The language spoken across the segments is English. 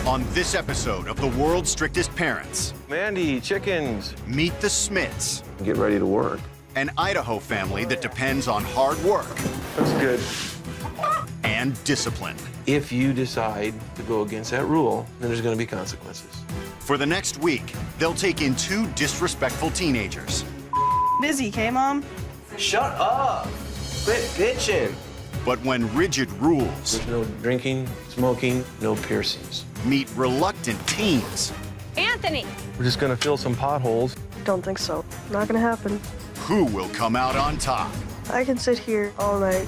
On this episode of the world's strictest parents, Mandy, chickens. meet the Smidts, Get ready to work. an Idaho family that depends on hard work That's good. and discipline. If you decide to go against that rule, then there's going to be consequences. For the next week, they'll take in two disrespectful teenagers. Busy, okay, Mom? Shut up! Quit bitching! But when rigid rules There's no drinking, smoking, no piercings. meet reluctant teens, Anthony! We're just gonna fill some potholes. Don't think so. Not gonna happen. who will come out on top? I can sit here all night.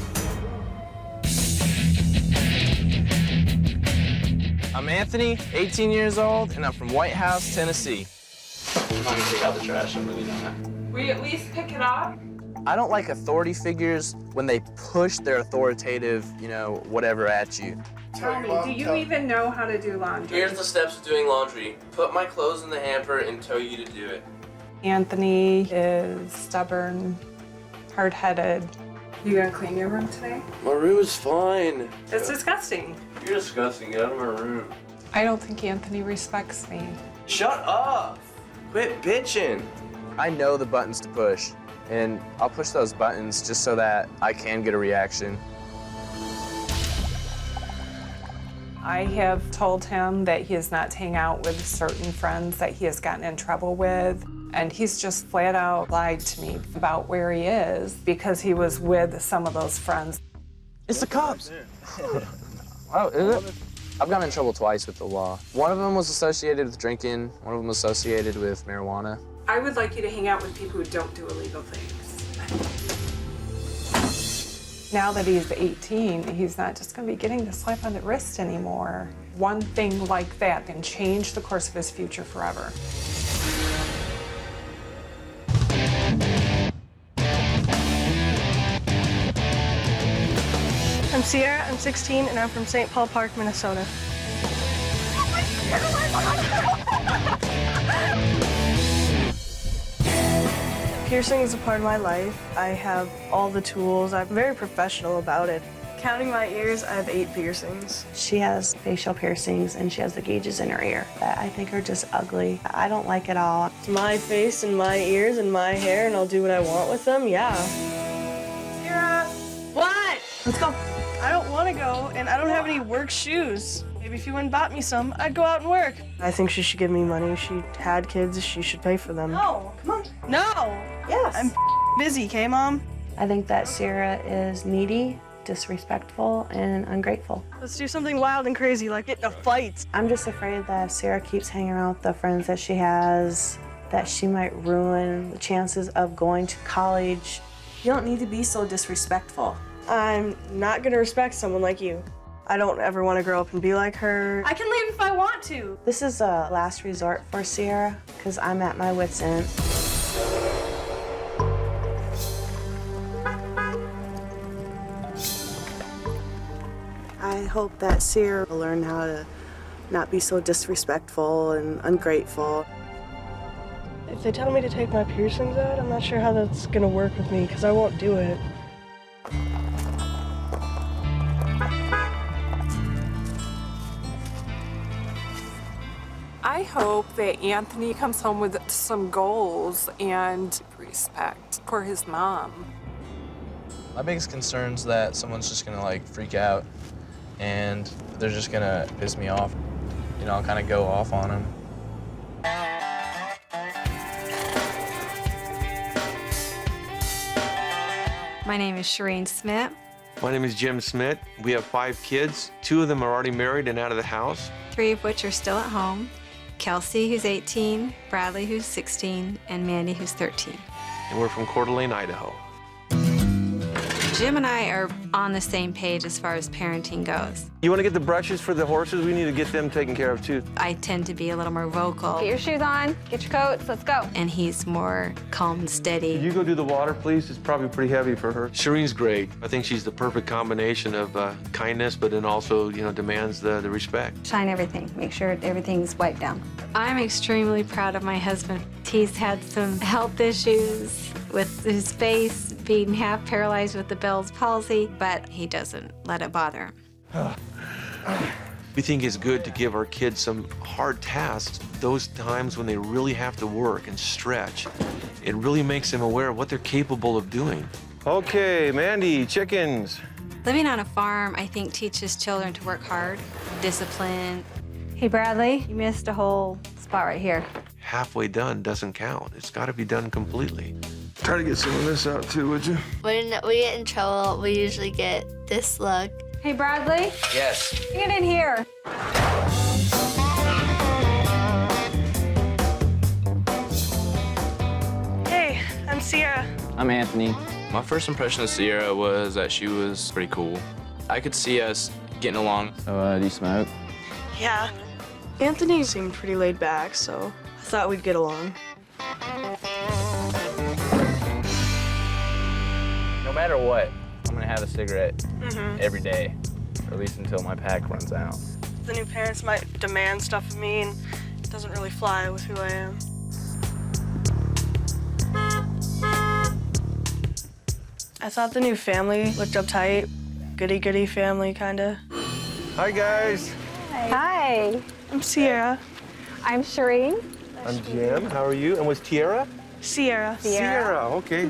I'm Anthony, 18 years old, and I'm from White House, Tennessee. I'm not gonna take out the trash, I'm really not. Will you at least pick it up? I don't like authority figures when they push their authoritative, whatever at you. Tell me, do you even know how to do laundry? Here's the steps of doing laundry. Put my clothes in the hamper and tell you to do it. Anthony is stubborn, hard-headed. You gonna clean your room today? My room is fine. It's disgusting. You're disgusting. Get out of my room. I don't think Anthony respects me. Shut up! Quit bitching! I know the buttons to push, and I'll push those buttons just so that I can get a reaction. I have told him that he is not to hang out with certain friends that he has gotten in trouble with. And he's just flat out lied to me about where he is because he was with some of those friends. It's the cops! Oh, is it? I've gotten in trouble twice with the law. One of them was associated with drinking, one of them was associated with marijuana. I would like you to hang out with people who don't do illegal things. Now that he's 18, he's not just going to be getting the slap on the wrist anymore. One thing like that can change the course of his future forever. I'm Sierra, I'm 16, and I'm from St. Paul Park, Minnesota. Piercing is a part of my life. I have all the tools. I'm very professional about it. Counting my ears, I have 8 piercings. She has facial piercings and she has the gauges in her ear that I think are just ugly. I don't like it all. It's my face and my ears and my hair, and I'll do what I want with them, yeah. Sierra! What? Let's go. I don't want to go, and I don't have any work shoes. Maybe if you went and bought me some, I'd go out and work. I think she should give me money. She had kids, she should pay for them. No, come on. No! Yes. I'm busy, okay, Mom? I think that Sierra is needy, disrespectful, and ungrateful. Let's do something wild and crazy, like get in a fight. I'm just afraid that if Sierra keeps hanging around with the friends that she has, that she might ruin the chances of going to college. You don't need to be so disrespectful. I'm not gonna respect someone like you. I don't ever want to grow up and be like her. I can leave if I want to. This is a last resort for Sierra, because I'm at my wit's end. I hope that Sierra will learn how to not be so disrespectful and ungrateful. If they tell me to take my piercings out, I'm not sure how that's gonna work with me, because I won't do it. I hope that Anthony comes home with some goals and respect for his mom. My biggest concern is that someone's just gonna freak out and they're just gonna piss me off. I'll kind of go off on them. My name is Shireen Smith. My name is Jim Smith. We have 5 kids. 2 of them are already married and out of the house. 3 of which are still at home. Kelsey, who's 18, Bradley, who's 16, and Mandy, who's 13. And we're from Coeur d'Alene, Idaho. Jim and I are on the same page as far as parenting goes. You wanna get the brushes for the horses? We need to get them taken care of too. I tend to be a little more vocal. Get your shoes on, get your coats, let's go. And he's more calm and Could steady. you go do the water, please? It's probably pretty heavy for her. Shireen's great. I think she's the perfect combination of kindness, but then also, demands the respect. Shine everything, make sure everything's wiped down. I'm extremely proud of my husband. He's had some health issues with his face being half paralyzed with the Bell's palsy, but he doesn't let it bother him. We think it's good to give our kids some hard tasks, those times when they really have to work and stretch. It really makes them aware of what they're capable of doing. Okay, Mandy, chickens. Living on a farm, I think, teaches children to work hard, discipline. Hey, Bradley, you missed a whole spot right here. Halfway done doesn't count. It's got to be done completely. Try to get some of this out too, would you? When we get in trouble, we usually get this look. Hey, Bradley, Yes. get in here. Hey, I'm Sierra. I'm Anthony. My first impression of Sierra was that she was pretty cool. I could see us getting along. So, do you smoke? Yeah. Anthony seemed pretty laid back, so I thought we'd get along. No matter what, I'm gonna have a cigarette every day, or at least until my pack runs out. The new parents might demand stuff of me, and it doesn't really fly with who I am. I thought the new family looked uptight. Goody-goody family, kinda. Hi, guys. Hi, I'm Sierra. I'm Shireen. I'm Jim. How are you? And was Tiara? Sierra. Sierra. Okay.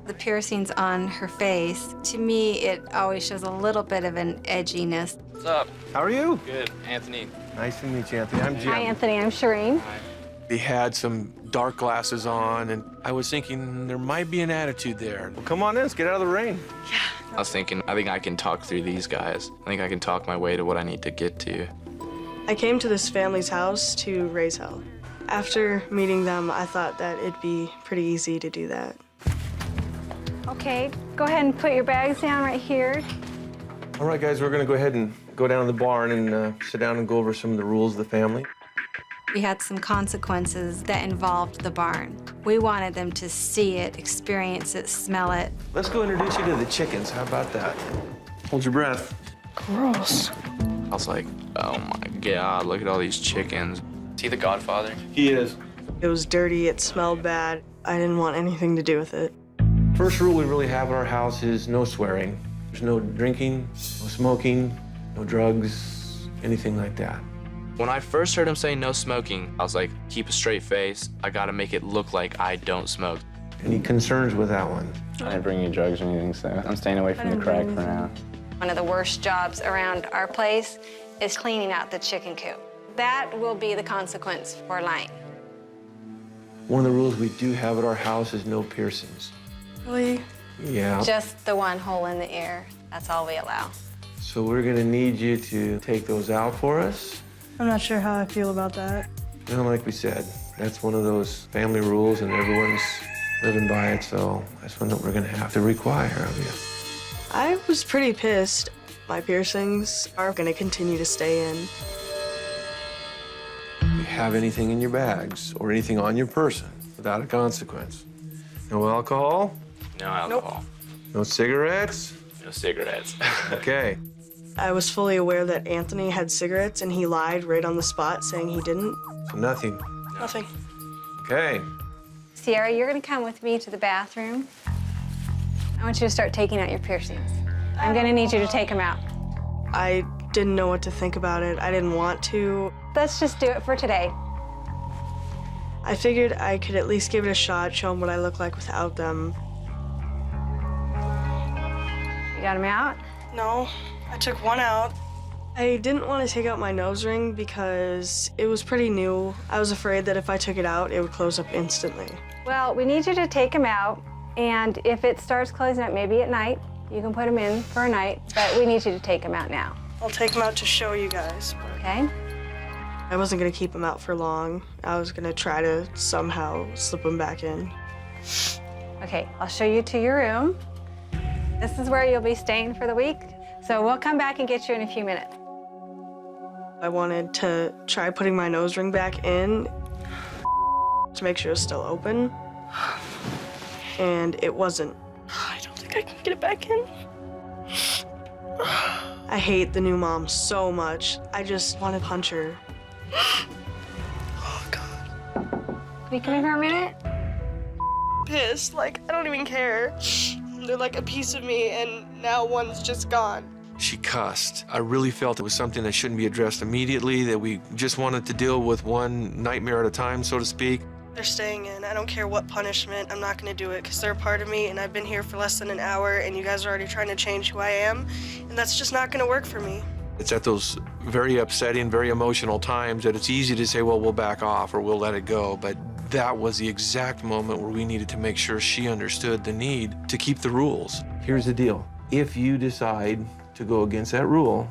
The piercings on her face, to me, it always shows a little bit of an edginess. What's up? How are you? Good. Anthony. Nice to meet you, Anthony. I'm Jim. Hi, Anthony. I'm Shireen. They had some dark glasses on, and I was thinking there might be an attitude there. Well, come on in. Let's get out of the rain. I was thinking, I think I can talk through these guys. I think I can talk my way to what I need to get to. I came to this family's house to raise hell. After meeting them, I thought that it'd be pretty easy to do that. Okay, go ahead and put your bags down right here. All right, guys, we're going to go ahead and go down to the barn and sit down and go over some of the rules of the family. We had some consequences that involved the barn. We wanted them to see it, experience it, smell it. Let's go introduce you to the chickens. How about that? Hold your breath. Gross. I was like, oh my God, look at all these chickens. Is he the godfather? He is. It was dirty, it smelled bad. I didn't want anything to do with it. First rule we really have at our house is no swearing. There's no drinking, no smoking, no drugs, anything like that. When I first heard him say no smoking, I was like, keep a straight face. I gotta make it look like I don't smoke. Any concerns with that one? I didn't bring you drugs or anything, so I'm staying away from the crack for now. One of the worst jobs around our place is cleaning out the chicken coop. That will be the consequence for lying. One of the rules we do have at our house is no piercings. Really? Yeah. Just the one hole in the ear. That's all we allow. So we're gonna need you to take those out for us. I'm not sure how I feel about that. You know, like we said, that's one of those family rules and everyone's living by it, so that's one that we're gonna have to require of you. I was pretty pissed. My piercings are gonna continue to stay in. If you have anything in your bags or anything on your person without a consequence. No alcohol, No alcohol. no cigarettes. No cigarettes. Okay. I was fully aware that Anthony had cigarettes and he lied right on the spot saying he didn't. So nothing. Nothing. Okay. Sierra, you're gonna come with me to the bathroom. I want you to start taking out your piercings. I'm gonna need you to take them out. I didn't know what to think about it. I didn't want to. Let's just do it for today. I figured I could at least give it a shot, show them what I look like without them. You got them out? No, I took one out. I didn't want to take out my nose ring because it was pretty new. I was afraid that if I took it out, it would close up instantly. Well, we need you to take them out, and if it starts closing up, maybe at night, you can put them in for a night, but we need you to take them out now. I'll take them out to show you guys. Okay? I wasn't gonna keep them out for long. I was gonna try to somehow slip them back in. Okay, I'll show you to your room. This is where you'll be staying for the week, so we'll come back and get you in a few minutes. I wanted to try putting my nose ring back in to make sure it's still open, and it wasn't. I don't think I can get it back in. I hate the new mom so much. I just want to punch her. Oh, God. Can you come in for a minute? Pissed, like, I don't even care. They're like a piece of me, and now one's just gone. She cussed. I really felt it was something that shouldn't be addressed immediately, that we just wanted to deal with one nightmare at a time, so to speak. They're staying in. I don't care what punishment. I'm not going to do it because they're a part of me, and I've been here for less than an hour, and you guys are already trying to change who I am, and that's just not going to work for me. It's at those very upsetting, very emotional times that it's easy to say, well, we'll back off or we'll let it go. But that was the exact moment where we needed to make sure she understood the need to keep the rules. Here's the deal. If you decide to go against that rule,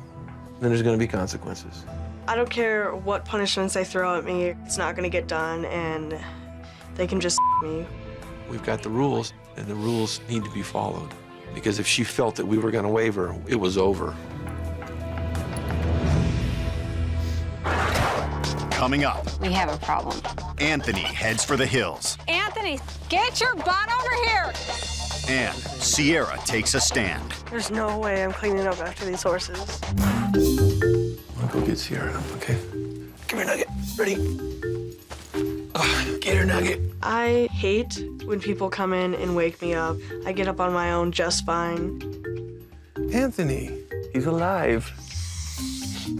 then there's going to be consequences. I don't care what punishments they throw at me. It's not going to get done, and they can just me. We've got the rules, and the rules need to be followed. Because if she felt that we were going to waver, it was over. Coming up, We have a problem. Anthony heads for the hills, Anthony, get your butt over here! and Sierra takes a stand. There's no way I'm cleaning up after these horses. I'll go get Sierra, okay? Come here, Nugget. Ready? Get her, Nugget. I hate when people come in and wake me up. I get up on my own just fine. Anthony, he's alive.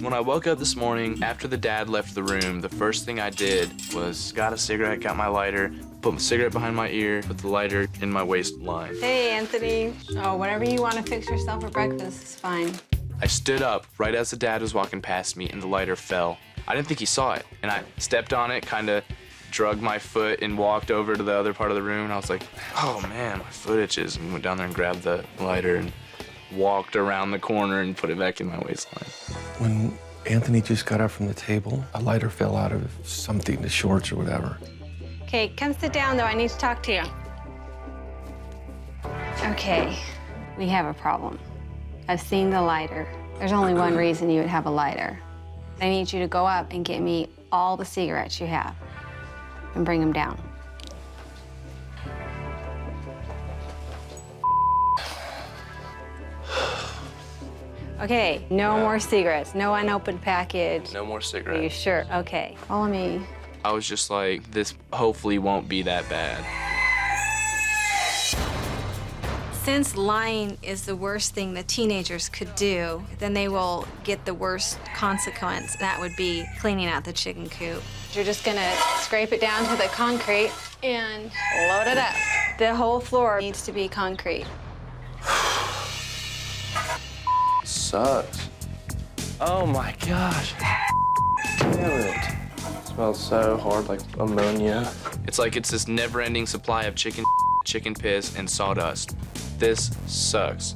When I woke up this morning, after the dad left the room, the first thing I did was got a cigarette, got my lighter, put my cigarette behind my ear, put the lighter in my waistline. Hey, Anthony. Oh, whatever you want to fix yourself for breakfast is fine. I stood up right as the dad was walking past me and the lighter fell. I didn't think he saw it, and I stepped on it, kind of drug my foot and walked over to the other part of the room, and I was like, oh man, my foot itches, and went down there and grabbed the lighter and walked around the corner and put it back in my waistline. When Anthony just got up from the table, a lighter fell out of something, the shorts or whatever. Okay, come sit down, though. I need to talk to you. Okay, we have a problem. I've seen the lighter. There's only one reason you would have a lighter. I need you to go up and get me all the cigarettes you have and bring them down. Okay, no more cigarettes, no unopened package. No more Are you cigarettes. sure? Okay, follow me. I was just like, this hopefully won't be that bad. Since lying is the worst thing that teenagers could do, then they will get the worst consequence. That would be cleaning out the chicken coop. You're just gonna scrape it down to the concrete and load it up. The whole floor needs to be concrete. Sucks. Oh my gosh. Damn it. It smells so hard, like ammonia. It's like it's this never-ending supply of chicken piss, and sawdust. This sucks.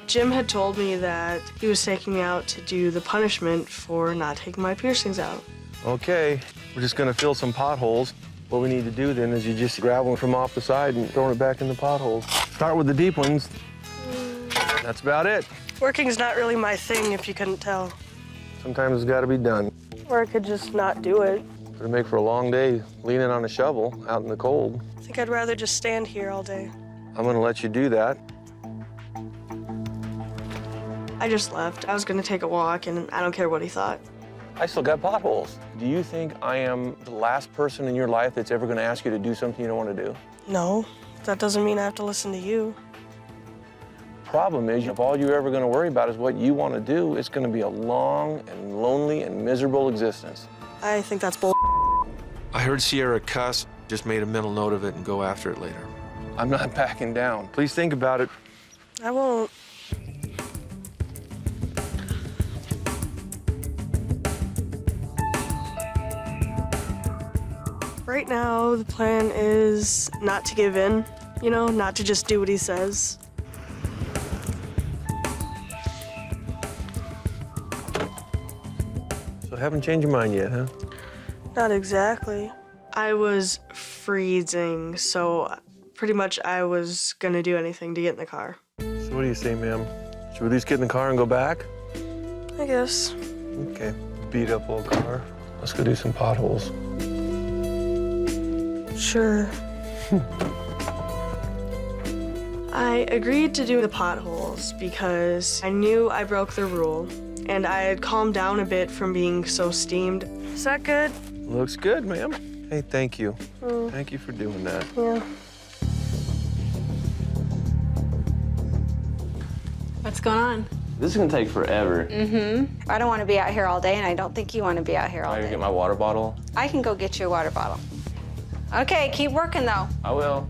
Jim had told me that he was taking me out to do the punishment for not taking my piercings out. Okay, we're just gonna fill some potholes. What we need to do then is you just grab one from off the side and throw it back in the potholes. Start with the deep ones. That's about it. Working's not really my thing, if you couldn't tell. Sometimes it's gotta be done. Or I could just not do it. It'll make for a long day leaning on a shovel out in the cold. I think I'd rather just stand here all day. I'm gonna let you do that. I just left. I was gonna take a walk, and I don't care what he thought. I still got potholes. Do you think I am the last person in your life that's ever gonna ask you to do something you don't wanna do? No, that doesn't mean I have to listen to you. Problem is, if all you're ever gonna worry about is what you wanna do, it's gonna be a long and lonely and miserable existence. I think that's bull. I heard Sierra cuss, just made a mental note of it and go after it later. I'm not backing down. Please think about it. I won't. Right now, the plan is not to give in, you know, not to just do what he says. So haven't changed your mind yet, huh? Not exactly. I was freezing, so pretty much I was gonna do anything to get in the car. So what do you say, ma'am? Should we at least get in the car and go back? I guess. Okay. Beat up old car. Let's go do some potholes. Sure. I agreed to do the potholes because I knew I broke the rule, and I had calmed down a bit from being so steamed. Is that good? Looks good, ma'am. Hey, thank you. Thank you for doing that. Yeah. What's going on? This is gonna take forever. Mm-hmm. I don't want to be out here all day, and I don't think you want to be out here all I day. can get my water bottle. I can go get you a water bottle. Okay, keep working, though. I will.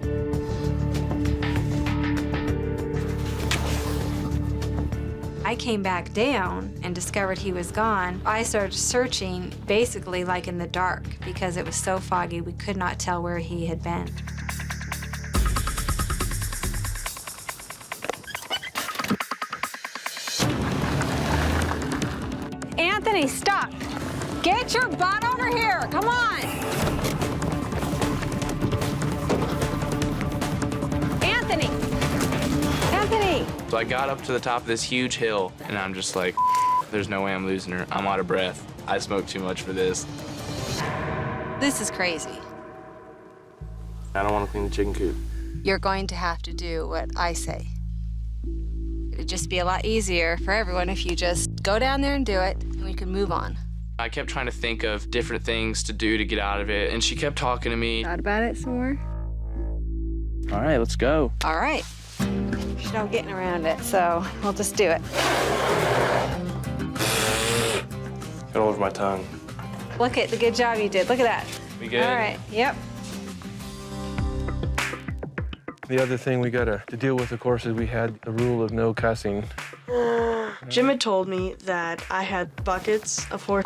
I came back down and discovered he was gone. I started searching basically like in the dark because it was so foggy we could not tell where he had been. Anthony, stop. Get your butt over here. Come on. Anthony. Anthony. So I got up to the top of this huge hill, and I'm just like, there's no way I'm losing her. I'm out of breath. I smoked too much for this. This is crazy. I don't want to clean the chicken coop. You're going to have to do what I say. It'd just be a lot easier for everyone if you just go down there and do it, and we can move on. I kept trying to think of different things to do to get out of it, and she kept talking to me. Thought about it some more? All right, let's go. All right. There's no getting around it, so we'll just do it. Got all over my tongue. Look at the good job you did. Look at that. We good? All right. Yep. The other thing we got to deal with, of course, is we had the rule of no cussing. Jim had told me that I had buckets of horse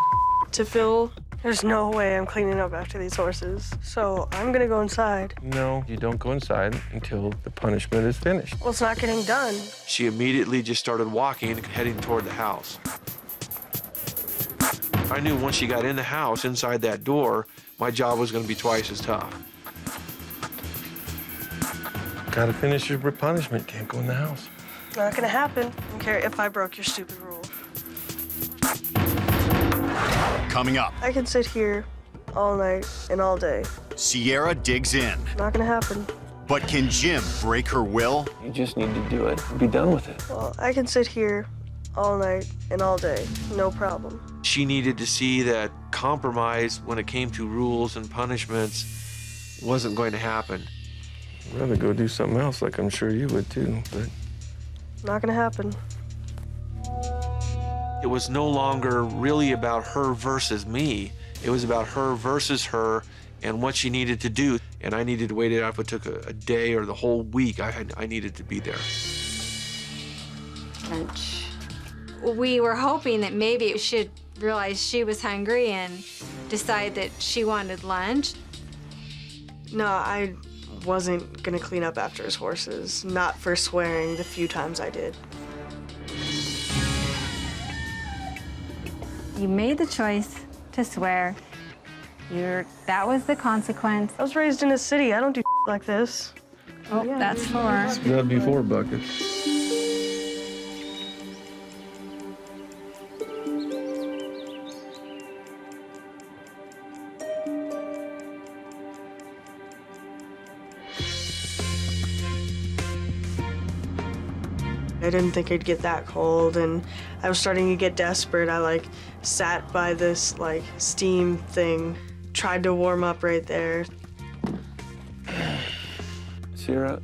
to fill. There's no way I'm cleaning up after these horses, so I'm gonna go inside. No, you don't go inside until the punishment is finished. Well, it's not getting done. She immediately just started walking, heading toward the house. I knew once she got in the house, inside that door, my job was going to be twice as tough. Got to finish your punishment. Can't go in the house. Not gonna happen. I don't care if I broke your stupid rule. Coming up, I can sit here all night and all day. Sierra digs in. Not gonna happen. But can Jim break her will? You just need to do it and be done with it. Well, I can sit here all night and all day. No problem. She needed to see that compromise when it came to rules and punishments wasn't going to happen. I'd rather go do something else, like I'm sure you would too, but Not gonna happen. It was no longer really about her versus me. It was about her versus her and what she needed to do. And I needed to wait it out if it took a day or the whole week. I needed to be there. Lunch. We were hoping that maybe she'd realize she was hungry and decide that she wanted lunch. No, I wasn't gonna clean up after his horses. Not for swearing the few times I did. You made the choice to swear. That was the consequence. I was raised in a city. I don't do like this. Oh, that's for. not before buckets. I didn't think I'd get that cold, and I was starting to get desperate. I sat by this steam thing, tried to warm up right there. Sierra,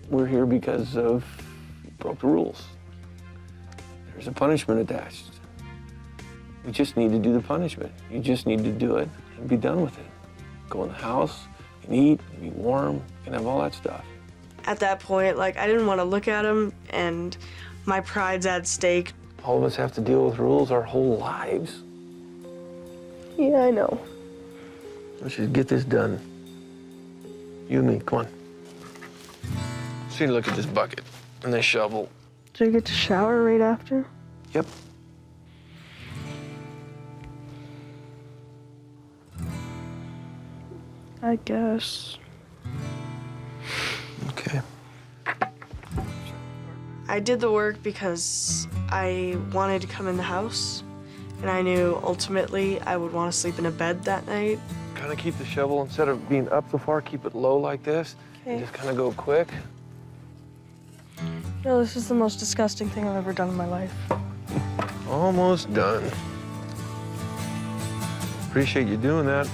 we're here because of you broke the rules. There's a punishment attached. We just need to do the punishment. You just need to do it and be done with it. Go in the house, you can eat, you can be warm, you can have all that stuff. At that point, I didn't want to look at him, and my pride's at stake. All of us have to deal with rules our whole lives. Yeah, I know. Let's just get this done. You and me, come on. See, look at this bucket and this shovel. Did I get to shower right after? Yep. I guess. Okay. I did the work because I wanted to come in the house, and I knew ultimately I would want to sleep in a bed that night. Kind of keep the shovel, instead of being up so far, keep it low like this. Okay. And just kind of go quick. No, this is the most disgusting thing I've ever done in my life. Almost done. Appreciate you doing that.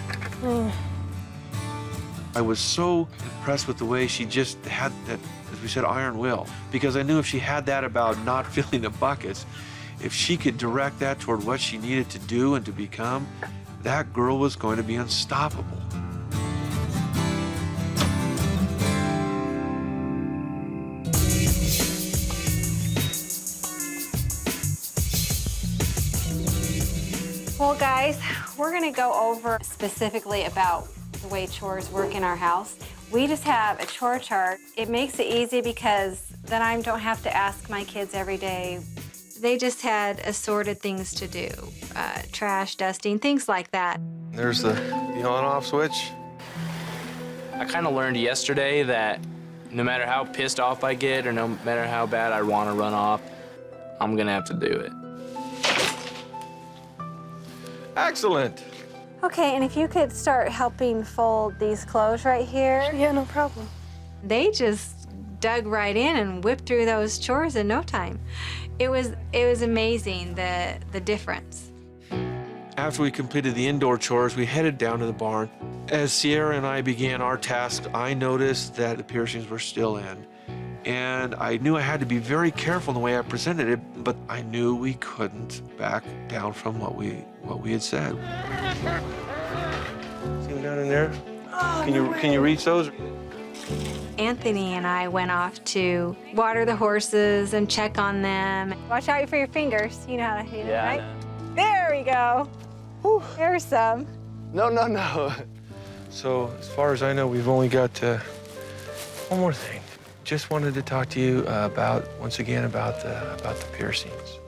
I was so impressed with the way she just had that, as we said, iron will, because I knew if she had that about not filling the buckets, if she could direct that toward what she needed to do and to become, that girl was going to be unstoppable. Well, guys, we're going to go over specifically about the way chores work in our house. We just have a chore chart. It makes it easy because then I don't have to ask my kids every day. They just had assorted things to do, trash, dusting, things like that. There's the on-off switch. I kind of learned yesterday that no matter how pissed off I get or no matter how bad I want to run off, I'm going to have to do it. Excellent. Okay, and if you could start helping fold these clothes right here. Yeah, no problem. They just dug right in and whipped through those chores in no time. It was amazing, the difference. After we completed the indoor chores, we headed down to the barn. As Sierra and I began our task, I noticed that the piercings were still in. And I knew I had to be very careful in the way I presented it, but I knew we couldn't back down from what we had said. See them down in there? Oh, Can you reach those? Anthony and I went off to water the horses and check on them. Watch out for your fingers. You know how to do that, right? There we go. Whew. There's some. No. So as far as I know, we've only got one more thing. Just wanted to talk to you once again about the piercings.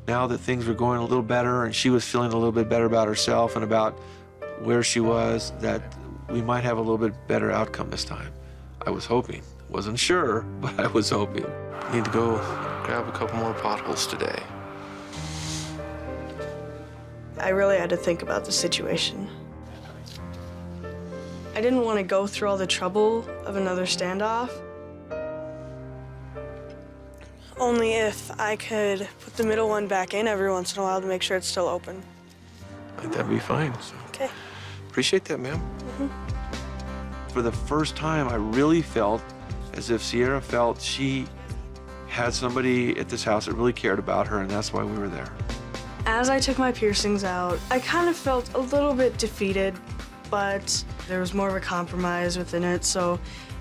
Now that things were going a little better and she was feeling a little bit better about herself and about where she was, that we might have a little bit better outcome this time. I was hoping. Wasn't sure, but I was hoping. Need to go grab a couple more potholes today. I really had to think about the situation. I didn't want to go through all the trouble of another standoff. Only if I could put the middle one back in every once in a while to make sure it's still open. I think that'd be fine. So. Okay. Appreciate that, ma'am. For the first time, I really felt as if Sierra felt she had somebody at this house that really cared about her, and that's why we were there. As I took my piercings out, I kind of felt a little bit defeated, but there was more of a compromise within it, so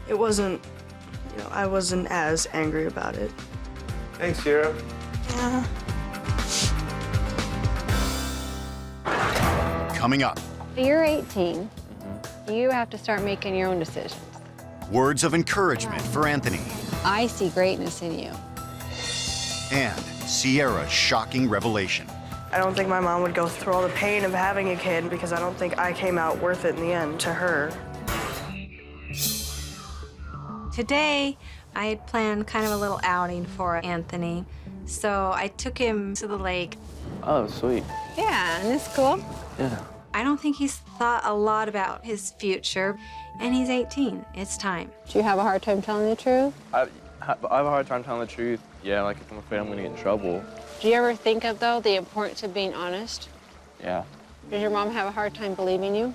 it wasn't, I wasn't as angry about it. Thanks, Sierra. Yeah. Coming up, You're 18. You have to start making your own decisions. words of encouragement for Anthony. I see greatness in you. And Sierra's shocking revelation. I don't think my mom would go through all the pain of having a kid because I don't think I came out worth it in the end to her. Today, I had planned kind of a little outing for Anthony. So I took him to the lake. Oh, sweet. Yeah, and it's cool. Yeah. I don't think he's thought a lot about his future, and he's 18. It's time. Do you have a hard time telling the truth? I have a hard time telling the truth. Yeah, like if I'm afraid I'm gonna get in trouble. Do you ever think of, though, the importance of being honest? Yeah. Does your mom have a hard time believing you?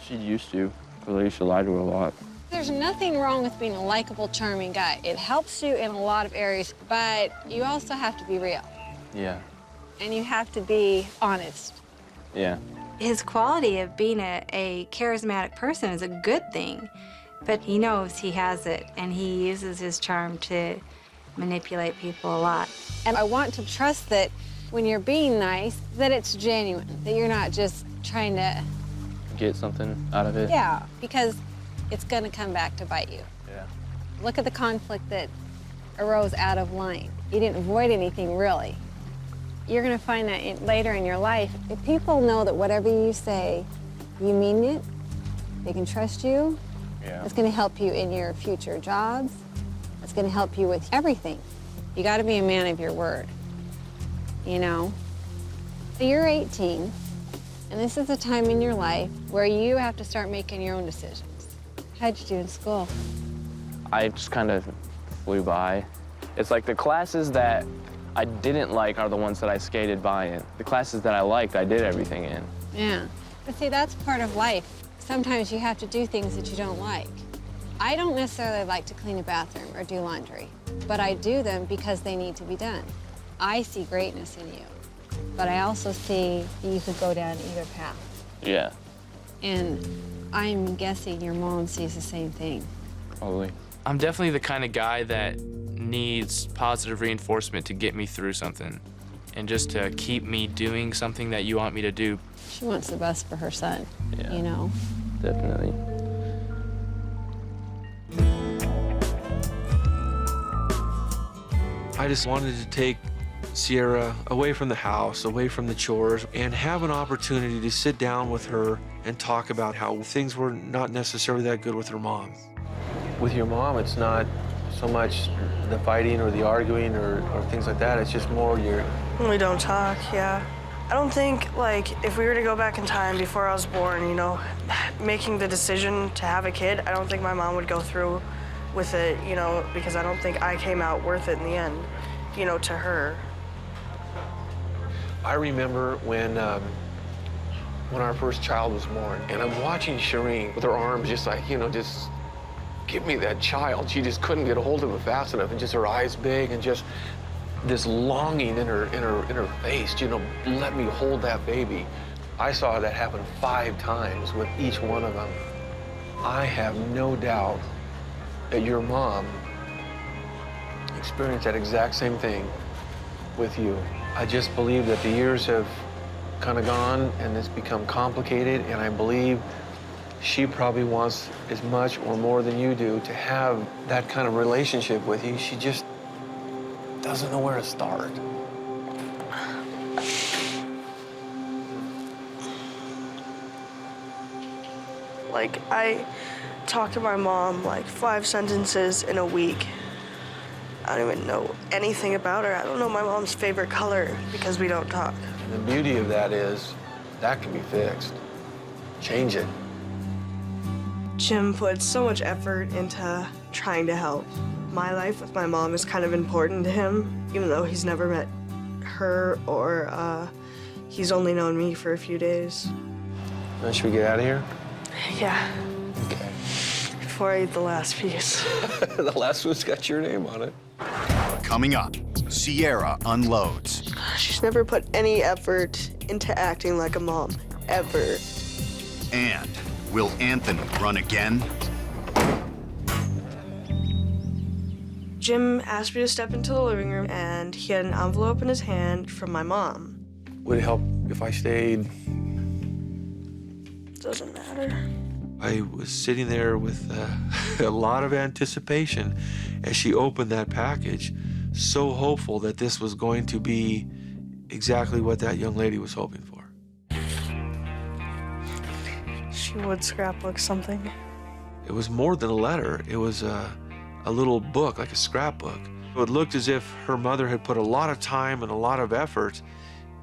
She used to, because I used to lie to her a lot. There's nothing wrong with being a likable, charming guy. It helps you in a lot of areas, but you also have to be real. Yeah. And you have to be honest. Yeah. His quality of being a charismatic person is a good thing, but he knows he has it, and he uses his charm to manipulate people a lot. And I want to trust that when you're being nice, that it's genuine, that you're not just trying to... Get something out of it? Yeah, because it's gonna come back to bite you. Yeah. Look at the conflict that arose out of lying. You didn't avoid anything, really. You're gonna find that later in your life, if people know that whatever you say, you mean it, they can trust you, Yeah. it's gonna help you in your future jobs, it's gonna help you with everything. You gotta be a man of your word, you know? You're 18, and this is a time in your life where you have to start making your own decisions. How'd you do in school? I just kind of flew by. It's like the classes that I didn't like are the ones that I skated by in. The classes that I liked, I did everything in. Yeah. But see, that's part of life. Sometimes you have to do things that you don't like. I don't necessarily like to clean a bathroom or do laundry, but I do them because they need to be done. I see greatness in you, but I also see that you could go down either path. Yeah. And I'm guessing your mom sees the same thing. Probably. I'm definitely the kind of guy that needs positive reinforcement to get me through something and just to keep me doing something that you want me to do. She wants the best for her son, Yeah. you know? Definitely. I just wanted to take Sierra away from the house, away from the chores, and have an opportunity to sit down with her and talk about how things were not necessarily that good with her mom. With your mom, it's not so much the fighting or the arguing or things like that. It's just more your... We don't talk, yeah. I don't think, like, if we were to go back in time before I was born, you know, making the decision to have a kid, I don't think my mom would go through with it, you know, because I don't think I came out worth it in the end, you know, to her. I remember when our first child was born, and I'm watching Shireen with her arms just like, you know, just give me that child. She just couldn't get a hold of it fast enough, and just her eyes big, and just this longing in her face, you know, let me hold that baby. I saw that happen 5 times with each one of them. I have no doubt that your mom experienced that exact same thing with you. I just believe that the years have kind of gone and it's become complicated, and I believe she probably wants as much or more than you do to have that kind of relationship with you. She just doesn't know where to start. Like, I talk to my mom like 5 sentences in a week. I don't even know anything about her. I don't know my mom's favorite color because we don't talk. And the beauty of that is that can be fixed. Change it. Jim put so much effort into trying to help. My life with my mom is kind of important to him, even though he's never met her or he's only known me for a few days. Now, should we get out of here? Yeah, Okay. before I eat the last piece. The last one's got your name on it. Coming up, Sierra unloads. She's never put any effort into acting like a mom, ever. And will Anthony run again? Jim asked me to step into the living room, and he had an envelope in his hand from my mom. Would it help if I stayed? Doesn't matter. I was sitting there with a lot of anticipation as she opened that package, so hopeful that this was going to be exactly what that young lady was hoping for. She would scrapbook something. It was more than a letter. It was a little book, like a scrapbook. It looked as if her mother had put a lot of time and a lot of effort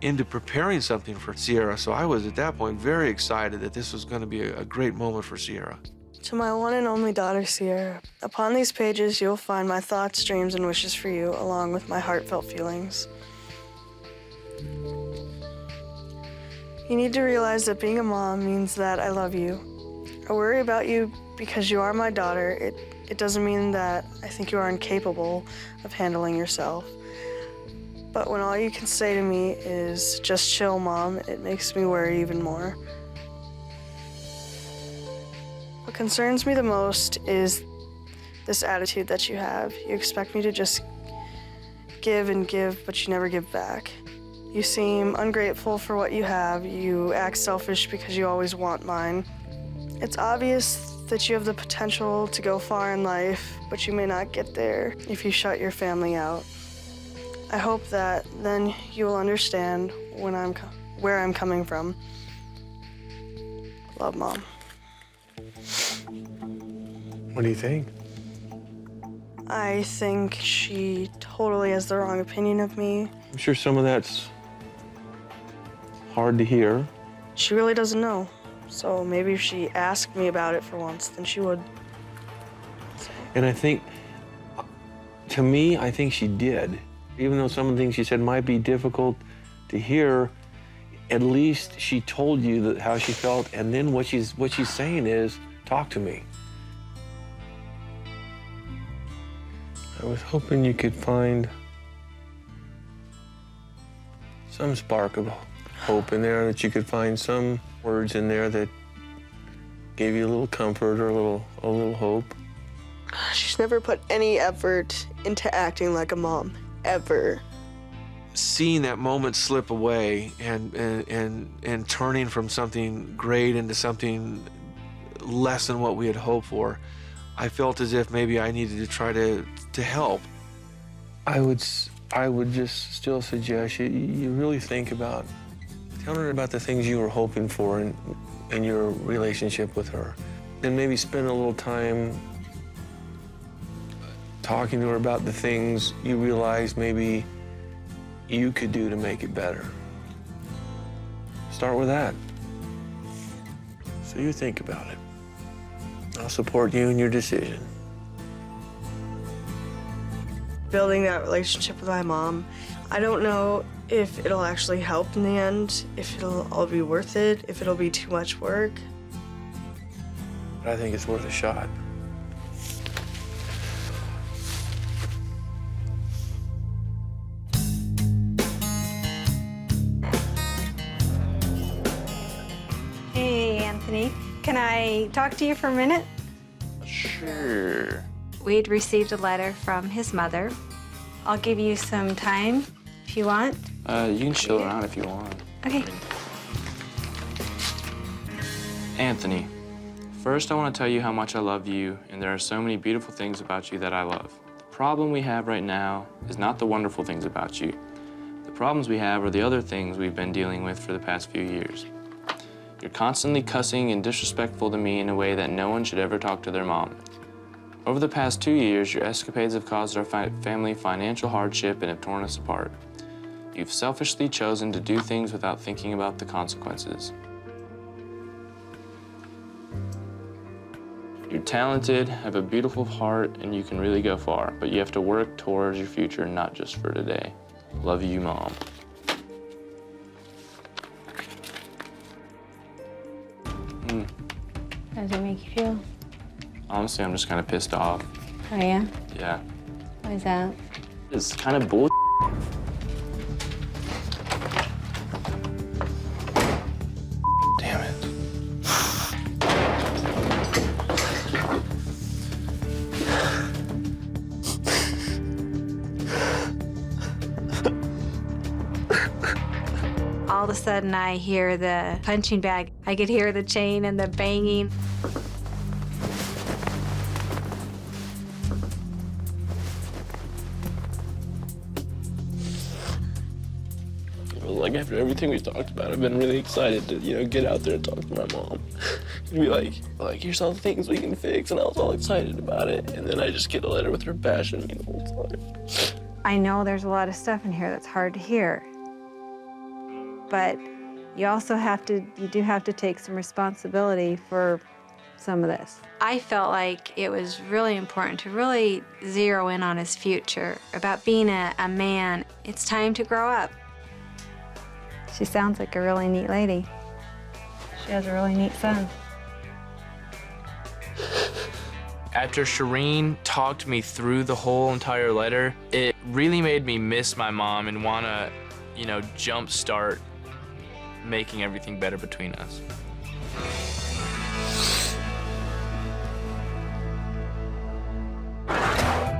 into preparing something for Sierra. So I was, at that point, very excited that this was going to be a great moment for Sierra. To my one and only daughter, Sierra, upon these pages, you'll find my thoughts, dreams, and wishes for you, along with my heartfelt feelings. You need to realize that being a mom means that I love you. I worry about you because you are my daughter. It doesn't mean that I think you are incapable of handling yourself. But when all you can say to me is, just chill, Mom, it makes me worry even more. What concerns me the most is this attitude that you have. You expect me to just give and give, but you never give back. You seem ungrateful for what you have. You act selfish because you always want mine. It's obvious that you have the potential to go far in life, but you may not get there if you shut your family out. I hope that then you will understand where I'm coming from. Love, Mom. What do you think? I think she totally has the wrong opinion of me. I'm sure some of that's hard to hear. She really doesn't know. So maybe if she asked me about it for once, then she would. And I think, to me, I think she did. Even though some of the things she said might be difficult to hear, At least she told you that how she felt, and then what she's saying is, talk to me. I was hoping you could find some spark of hope in there, that you could find some words in there that gave you a little comfort or a little hope. She's never put any effort into acting like a mom, ever. Seeing that moment slip away and turning from something great into something less than what we had hoped for, I felt as if maybe I needed to try to help. I would just still suggest you really think about telling her about the things you were hoping for in your relationship with her. And maybe spend a little time talking to her about the things you realize maybe you could do to make it better. Start with that. So you think about it. I'll support you in your decision. Building that relationship with my mom, I don't know if it'll actually help in the end, if it'll all be worth it, if it'll be too much work. But I think it's worth a shot. Hey, Anthony. Can I talk to you for a minute? Sure. We'd received a letter from his mother. I'll give you some time if you want. You can chill around if you want. Okay. Anthony, first I want to tell you how much I love you, and there are so many beautiful things about you that I love. The problem we have right now is not the wonderful things about you. The problems we have are the other things we've been dealing with for the past few years. You're constantly cussing and disrespectful to me in a way that no one should ever talk to their mom. Over the past 2 years, your escapades have caused our family financial hardship and have torn us apart. You've selfishly chosen to do things without thinking about the consequences. You're talented, have a beautiful heart, and you can really go far, but you have to work towards your future, not just for today. Love you, Mom. How does it make you feel? Honestly, I'm just kind of pissed off. Oh, yeah? Yeah. Why is that? It's kind of bull. Damn it. All of a sudden, I hear the punching bag. I could hear the chain and the banging. Like, after everything we've talked about, I've been really excited to, get out there and talk to my mom. And be like, here's all the things we can fix, and I was all excited about it. And then I just get a letter with her bashing me the whole time. I know there's a lot of stuff in here that's hard to hear. But you also do have to take some responsibility for some of this. I felt like it was really important to really zero in on his future, about being a man. It's time to grow up. She sounds like a really neat lady. She has a really neat son. After Shireen talked me through the whole entire letter, it really made me miss my mom and want to, jumpstart making everything better between us.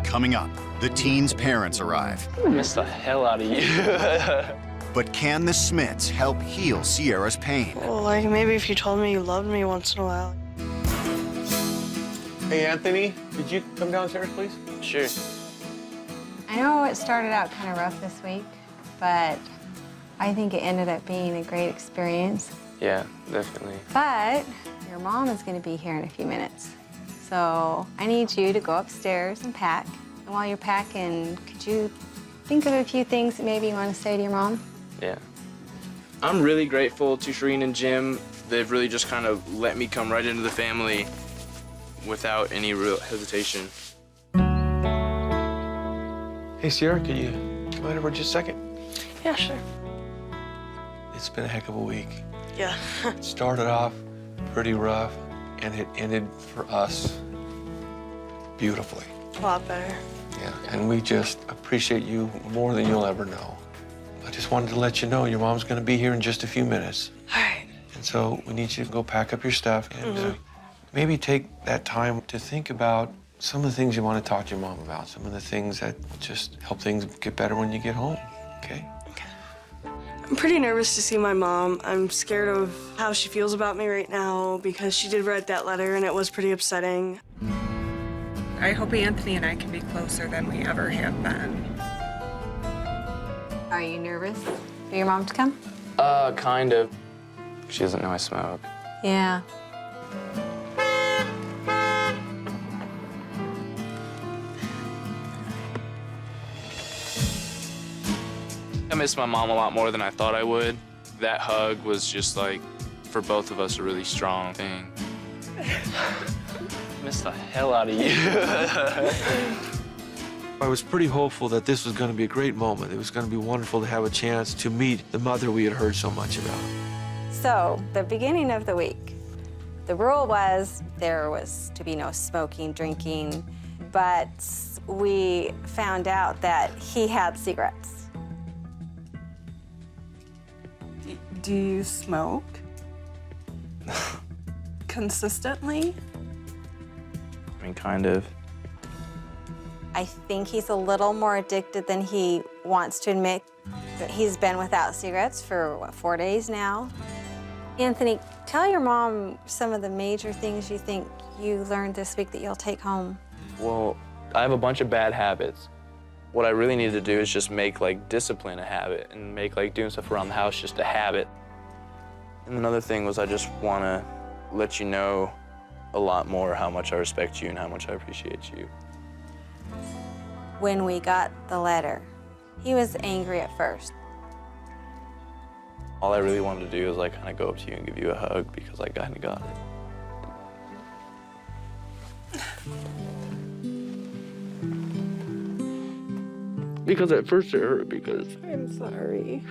Coming up, the teen's parents arrive. I miss the hell out of you. But can the Smidts help heal Sierra's pain? Well, maybe if you told me you loved me once in a while. Hey, Anthony, could you come downstairs, please? Sure. I know it started out kind of rough this week, but I think it ended up being a great experience. Yeah, definitely. But your mom is going to be here in a few minutes. So I need you to go upstairs and pack. And while you're packing, could you think of a few things that maybe you want to say to your mom? Yeah. I'm really grateful to Shireen and Jim. They've really just kind of let me come right into the family without any real hesitation. Hey, Sierra, could you come out over just a second? Yeah, sure. it's been a heck of a week. Yeah. It started off pretty rough, and it ended for us beautifully. A lot better. Yeah, and we just appreciate you more than you'll ever know. I just wanted to let you know your mom's gonna be here in just a few minutes. All right. And so we need you to go pack up your stuff and maybe take that time to think about some of the things you want to talk to your mom about, some of the things that just help things get better when you get home, okay? I'm pretty nervous to see my mom. I'm scared of how she feels about me right now because she did write that letter and it was pretty upsetting. I hope Anthony and I can be closer than we ever have been. Are you nervous for your mom to come? Kind of. She doesn't know I smoke. Yeah. I miss my mom a lot more than I thought I would. That hug was just like, for both of us, a really strong thing. Miss the hell out of you. I was pretty hopeful that this was going to be a great moment. It was going to be wonderful to have a chance to meet the mother we had heard so much about. So, the beginning of the week, the rule was there was to be no smoking, drinking, but we found out that he had cigarettes. Do you smoke? Consistently? I mean, kind of. I think he's a little more addicted than he wants to admit. He's been without cigarettes for, what, 4 days now? Anthony, tell your mom some of the major things you think you learned this week that you'll take home. Well, I have a bunch of bad habits. What I really need to do is just make, like, discipline a habit and make, like, doing stuff around the house just a habit. And another thing was I just want to let you know a lot more how much I respect you and how much I appreciate you. When we got the letter, he was angry at first. All I really wanted to do is, like, kind of go up to you and give you a hug because I kind of got it. Because at first it hurt because I'm sorry.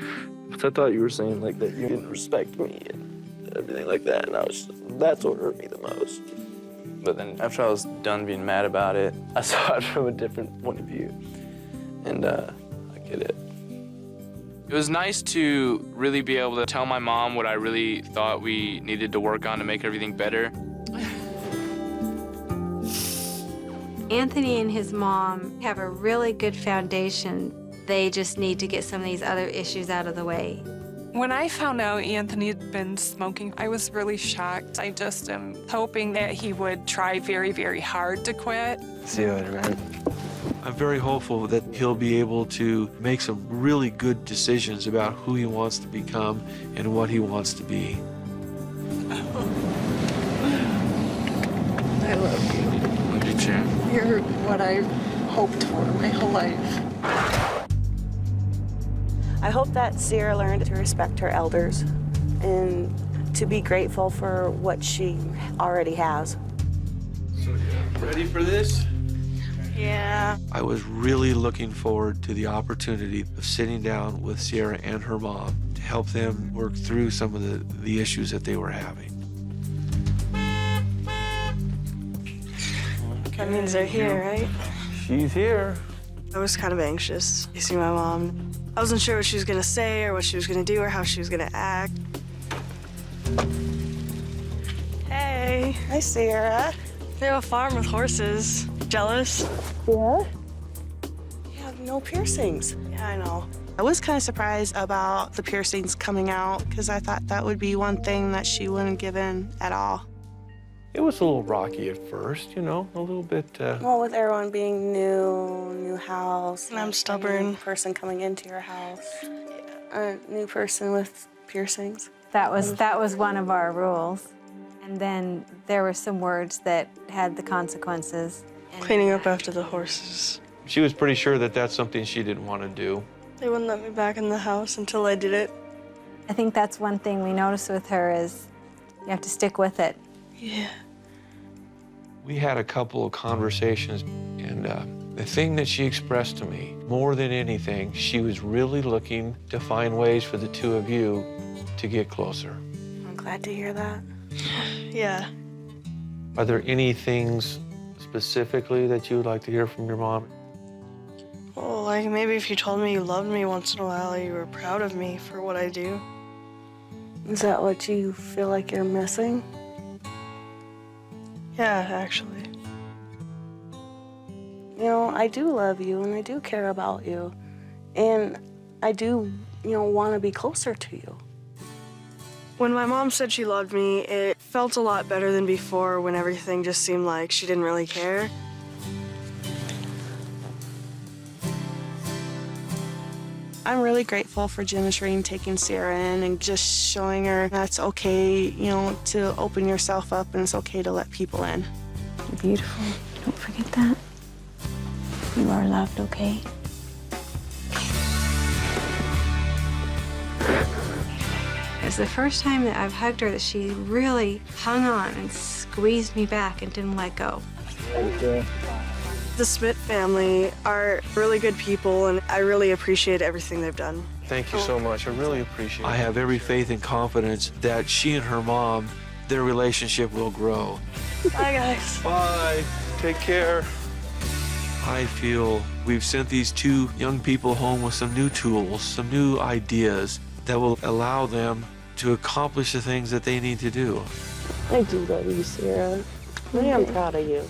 I thought you were saying like that you didn't respect me and everything like that, and that's what hurt me the most. But then after I was done being mad about it, I saw it from a different point of view, and I get it. It was nice to really be able to tell my mom what I really thought we needed to work on to make everything better. Anthony and his mom have a really good foundation. They just need to get some of these other issues out of the way. When I found out Anthony had been smoking, I was really shocked. I just am hoping that he would try very, very hard to quit. See you later, man. I'm very hopeful that he'll be able to make some really good decisions about who he wants to become and what he wants to be. I love you. Love you too. You're what I hoped for my whole life. I hope that Sierra learned to respect her elders and to be grateful for what she already has. So, ready for this? Yeah. I was really looking forward to the opportunity of sitting down with Sierra and her mom to help them work through some of the issues that they were having. That means they're here, right? She's here. I was kind of anxious to see my mom. I wasn't sure what she was gonna say or what she was gonna do or how she was gonna act. Hey. Hi, Sierra. They have a farm with horses. Jealous? Yeah? You have no piercings. Yeah, I know. I was kind of surprised about the piercings coming out because I thought that would be one thing that she wouldn't give in at all. It was a little rocky at first, you know, a little bit. Well, with everyone being new house. And I'm a stubborn. new person coming into your house. A new person with piercings. That was one of our rules. And then there were some words that had the consequences. Cleaning up after the horses. She was pretty sure that that's something she didn't want to do. They wouldn't let me back in the house until I did it. I think that's one thing we noticed with her is you have to stick with it. Yeah. We had a couple of conversations, and the thing that she expressed to me, more than anything, she was really looking to find ways for the two of you to get closer. I'm glad to hear that. Yeah. Are there any things specifically that you would like to hear from your mom? Well, like maybe if you told me you loved me once in a while, you were proud of me for what I do. Is that what you feel like you're missing? Yeah, actually. You know, I do love you and I do care about you. And I do, want to be closer to you. When my mom said she loved me, it felt a lot better than before when everything just seemed like she didn't really care. I'm really grateful for Jim and Shereen taking Sierra in and just showing her that's okay, to open yourself up and it's okay to let people in. You're beautiful. Don't forget that. You are loved, okay? It's the first time that I've hugged her that she really hung on and squeezed me back and didn't let go. The Smidts family are really good people, and I really appreciate everything they've done. Thank you so much. I really appreciate it. I have every faith and confidence that she and her mom, their relationship will grow. Bye, guys. Bye. Take care. I feel we've sent these two young people home with some new tools, some new ideas that will allow them to accomplish the things that they need to do. I do love you, Sierra. I am proud of you.